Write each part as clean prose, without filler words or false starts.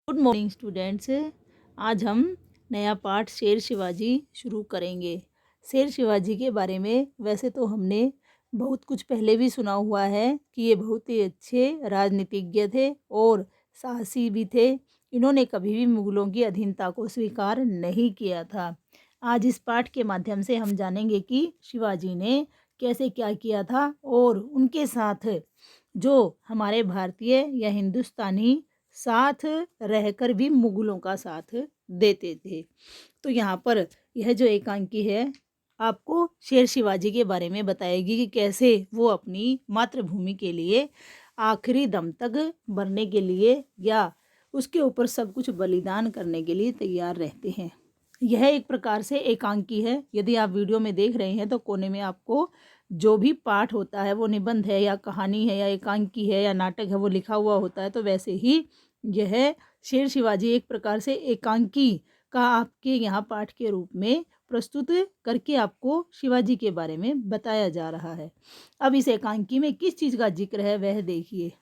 Good morning students. आज हम नया पाठ शेर शिवाजी शुरू करेंगे। शेर शिवाजी के बारे में वैसे तो हमने बहुत कुछ पहले भी सुना हुआ है कि ये बहुत ही अच्छे राजनीतिज्ञ थे और साहसी भी थे। इन्होंने कभी भी मुगलों की अधीनता को स्वीकार नहीं किया था। आज इस पाठ के माध्यम से हम जानेंगे कि शिवाजी ने कैसे क्या किया था और उनके साथ जो हमारे भारतीय या हिंदुस्तानी साथ रहकर भी मुगलों का साथ देते थे। तो यहाँ पर यह जो एकांकी है आपको शेर शिवाजी के बारे में बताएगी कि कैसे वो अपनी मातृभूमि के लिए आखिरी दम तक मरने के लिए या उसके ऊपर सब कुछ बलिदान करने के लिए तैयार रहते हैं। यह एक प्रकार से एकांकी है। यदि आप वीडियो में देख रहे हैं तो कोने में आपको जो भी पाठ होता है, वो निबंध है या कहानी है या एकांकी है या नाटक है, वो लिखा हुआ होता है। तो वैसे ही यह शेर शिवाजी एक प्रकार से एकांकी का आपके यहाँ पाठ के रूप में प्रस्तुत करके आपको शिवाजी के बारे में बताया जा रहा है। अब इस एकांकी में किस चीज़ का जिक्र है वह देखिए।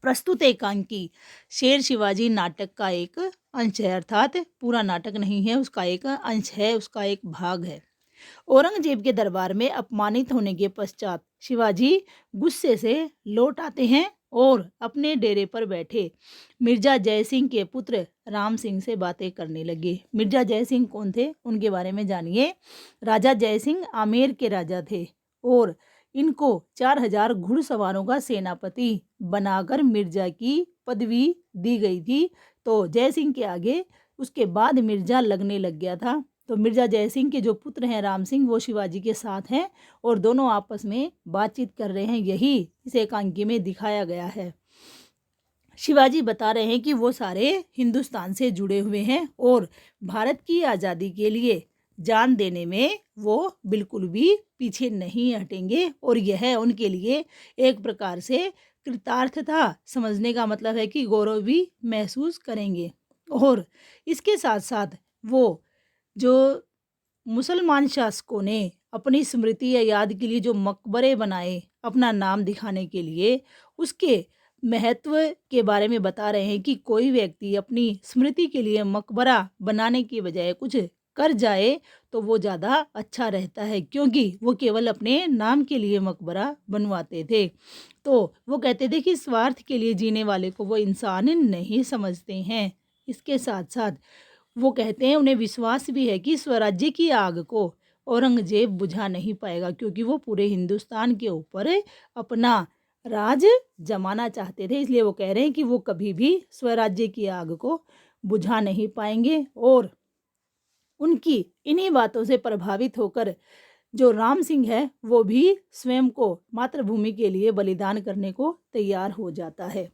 प्रस्तुत एकांकी शेर शिवाजी नाटक का एक अंश है, अर्थात पूरा नाटक नहीं है, उसका एक अंश है, उसका एक भाग है। औरंगजेब के दरबार में अपमानित होने के पश्चात शिवाजी गुस्से से लौट आते हैं और अपने डेरे पर बैठे मिर्जा जयसिंह के पुत्र राम सिंह से बातें करने लगे। मिर्जा जयसिंह कौन थे, उनके बारे में जानिए। राजा जयसिंह आमेर के राजा थे और इनको 4,000 घुड़सवारों का सेनापति बनाकर मिर्जा की पदवी दी गई थी। तो जयसिंह के आगे उसके बाद मिर्जा लगने लग गया था। तो मिर्जा जयसिंह के जो पुत्र हैं राम सिंह, वो शिवाजी के साथ हैं और दोनों आपस में बातचीत कर रहे हैं। यही इस एकांकी में दिखाया गया है। शिवाजी बता रहे हैं कि वो सारे हिंदुस्तान से जुड़े हुए हैं और भारत की आज़ादी के लिए जान देने में वो बिल्कुल भी पीछे नहीं हटेंगे और यह उनके लिए एक प्रकार से कृतार्थता समझने का मतलब है कि गौरव भी महसूस करेंगे। और इसके साथ साथ वो जो मुसलमान शासकों ने अपनी स्मृति या याद के लिए जो मकबरे बनाए अपना नाम दिखाने के लिए, उसके महत्व के बारे में बता रहे हैं कि कोई व्यक्ति अपनी स्मृति के लिए मकबरा बनाने की बजाय कुछ कर जाए तो वो ज़्यादा अच्छा रहता है, क्योंकि वो केवल अपने नाम के लिए मकबरा बनवाते थे। तो वो कहते थे कि स्वार्थ के लिए जीने वाले को वो इंसान नहीं समझते हैं। इसके साथ साथ वो कहते हैं उन्हें विश्वास भी है कि स्वराज्य की आग को औरंगजेब बुझा नहीं पाएगा, क्योंकि वो पूरे हिंदुस्तान के ऊपर अपना राज जमाना चाहते थे। इसलिए वो कह रहे हैं कि वो कभी भी स्वराज्य की आग को बुझा नहीं पाएंगे। और उनकी इन्हीं बातों से प्रभावित होकर जो राम सिंह है वो भी स्वयं को मातृभूमि के लिए बलिदान करने को तैयार हो जाता है।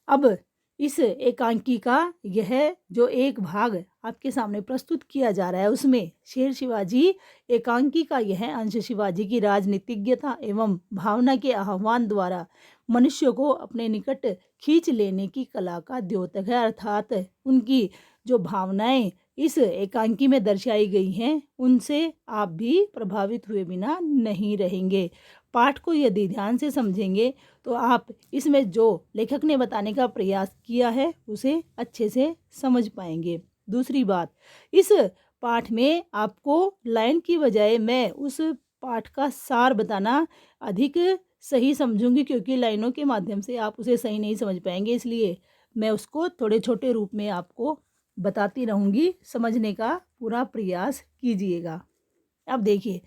अब इस एकांकी का यह जो एक भाग आपके सामने प्रस्तुत किया जा रहा है, उसमें शेर शिवाजी एकांकी का यह अंश शिवाजी की राजनीतिज्ञता एवं भावना के आह्वान द्वारा मनुष्य को अपने निकट खींच लेने की कला का द्योतक है। अर्थात उनकी जो भावनाएं इस एकांकी में दर्शाई गई हैं, उनसे आप भी प्रभावित हुए बिना नहीं रहेंगे। पाठ को यदि ध्यान से समझेंगे तो आप इसमें जो लेखक ने बताने का प्रयास किया है उसे अच्छे से समझ पाएंगे। दूसरी बात, इस पाठ में आपको लाइन की बजाय मैं उस पाठ का सार बताना अधिक सही समझूंगी, क्योंकि लाइनों के माध्यम से आप उसे सही नहीं समझ पाएंगे। इसलिए मैं उसको थोड़े छोटे रूप में आपको बताती रहूँगी, समझने का पूरा प्रयास कीजिएगा। अब देखिए,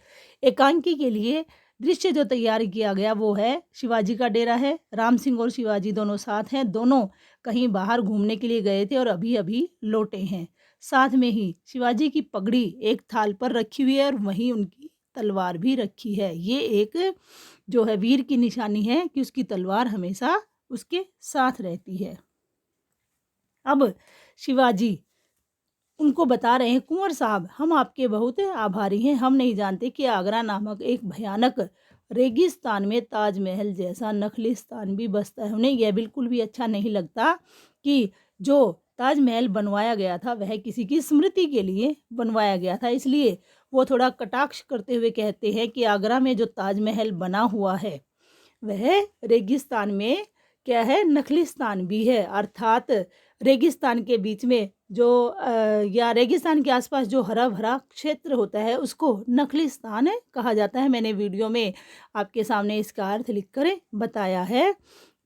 एकांकी के लिए दृश्य जो तैयार किया गया वो है शिवाजी का डेरा है। राम सिंह और शिवाजी दोनों साथ हैं, दोनों कहीं बाहर घूमने के लिए गए थे और अभी अभी लौटे हैं। साथ में ही शिवाजी की पगड़ी एक थाल पर रखी हुई है और वहीं उनकी तलवार भी रखी है। ये एक जो है वीर की निशानी है कि उसकी तलवार हमेशा उसके साथ रहती है। अब शिवाजी उनको बता रहे हैं, कुंवर साहब हम आपके बहुत आभारी हैं। हम नहीं जानते कि आगरा नामक एक भयानक रेगिस्तान में ताजमहल जैसा नखलिस्तान भी बसता है। उन्हें यह बिल्कुल भी अच्छा नहीं लगता कि जो ताजमहल बनवाया गया था वह किसी की स्मृति के लिए बनवाया गया था। इसलिए वो थोड़ा कटाक्ष करते हुए कहते हैं कि आगरा में जो ताजमहल बना हुआ है वह रेगिस्तान में क्या है, नखलिस्तान भी है। अर्थात रेगिस्तान के बीच में जो या रेगिस्तान के आसपास जो हरा भरा क्षेत्र होता है उसको नखलिस्तान कहा जाता है। मैंने वीडियो में आपके सामने इसका अर्थ लिख कर बताया है।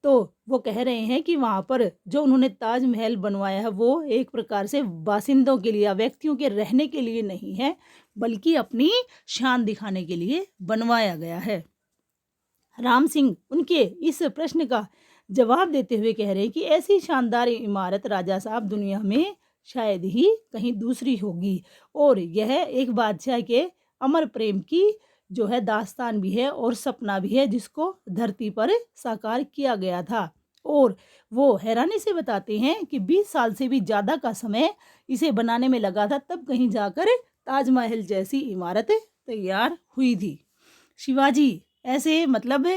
तो वो कह रहे हैं कि वहाँ पर जो उन्होंने ताजमहल बनवाया है वो एक प्रकार से बासिंदों के लिए या व्यक्तियों के रहने के लिए नहीं है, बल्कि अपनी शान दिखाने के लिए बनवाया गया है। राम सिंह उनके इस प्रश्न का जवाब देते हुए कह रहे हैं कि ऐसी शानदार इमारत राजा साहब दुनिया में शायद ही कहीं दूसरी होगी, और यह एक बादशाह के अमर प्रेम की जो है दास्तान भी है और सपना भी है, जिसको धरती पर साकार किया गया था। और वो हैरानी से बताते हैं कि 20 साल से भी ज़्यादा का समय इसे बनाने में लगा था, तब कहीं जाकर ताजमहल जैसी इमारत तैयार हुई थी। शिवाजी ऐसे मतलब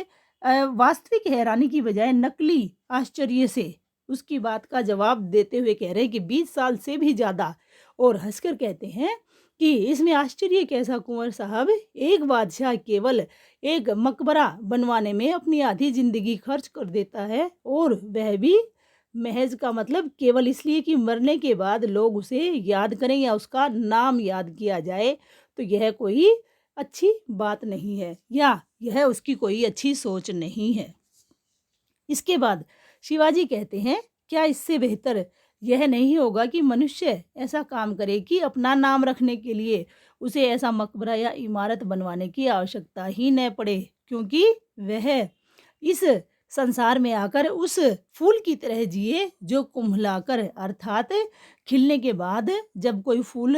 वास्तविक हैरानी की बजाय नकली आश्चर्य से उसकी बात का जवाब देते हुए कह रहे हैं कि 20 साल से भी ज़्यादा, और हंसकर कहते हैं कि इसमें आश्चर्य कैसा कुंवर साहब, एक बादशाह केवल एक मकबरा बनवाने में अपनी आधी जिंदगी खर्च कर देता है, और वह भी महज का मतलब केवल इसलिए कि मरने के बाद लोग उसे याद करें या उसका नाम याद किया जाए। तो यह कोई अच्छी बात नहीं है, या यह उसकी कोई अच्छी सोच नहीं है। इसके बाद शिवाजी कहते हैं, क्या इससे बेहतर यह नहीं होगा कि मनुष्य ऐसा काम करे कि अपना नाम रखने के लिए उसे ऐसा मकबरा या इमारत बनवाने की आवश्यकता ही न पड़े, क्योंकि वह इस संसार में आकर उस फूल की तरह जिए जो कुम्हलाकर अर्थात खिलने के बाद जब कोई फूल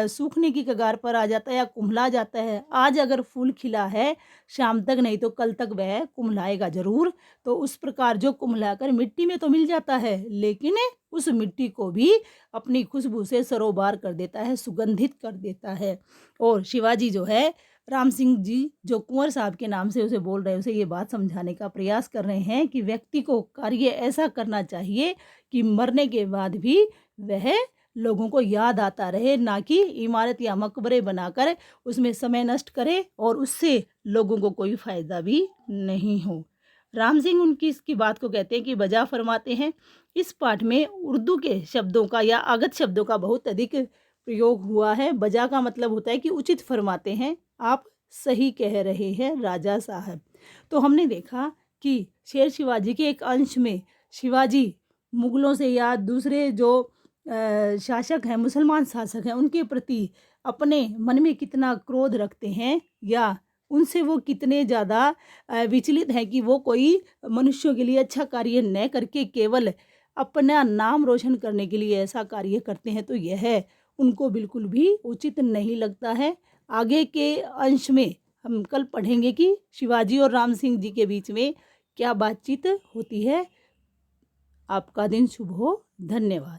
सूखने की कगार पर आ जाता है या कुम्हला जाता है, आज अगर फूल खिला है शाम तक नहीं तो कल तक वह कुम्हलाएगा ज़रूर, तो उस प्रकार जो कुम्हलाकर मिट्टी में तो मिल जाता है, लेकिन उस मिट्टी को भी अपनी खुशबू से सरोबार कर देता है, सुगंधित कर देता है। और शिवाजी जो है राम सिंह जी जो कुंवर साहब के नाम से उसे बोल रहे हैं, उसे ये बात समझाने का प्रयास कर रहे हैं कि व्यक्ति को कार्य ऐसा करना चाहिए कि मरने के बाद भी वह लोगों को याद आता रहे, ना कि इमारत या मकबरे बनाकर उसमें समय नष्ट करे और उससे लोगों को कोई फ़ायदा भी नहीं हो। राम सिंह उनकी इसकी बात को कहते हैं कि बजा फरमाते हैं। इस पाठ में उर्दू के शब्दों का या आगत शब्दों का बहुत अधिक प्रयोग हुआ है। बजा का मतलब होता है कि उचित फरमाते हैं, आप सही कह रहे हैं राजा साहब। तो हमने देखा कि शेर शिवाजी के एक अंश में शिवाजी मुगलों से या दूसरे जो शासक हैं, मुसलमान शासक हैं, उनके प्रति अपने मन में कितना क्रोध रखते हैं या उनसे वो कितने ज़्यादा विचलित हैं कि वो कोई मनुष्यों के लिए अच्छा कार्य न करके केवल अपना नाम रोशन करने के लिए ऐसा कार्य करते हैं, तो यह उनको बिल्कुल भी उचित नहीं लगता है। आगे के अंश में हम कल पढ़ेंगे कि शिवाजी और राम सिंह जी के बीच में क्या बातचीत होती है। आपका दिन शुभ हो। धन्यवाद।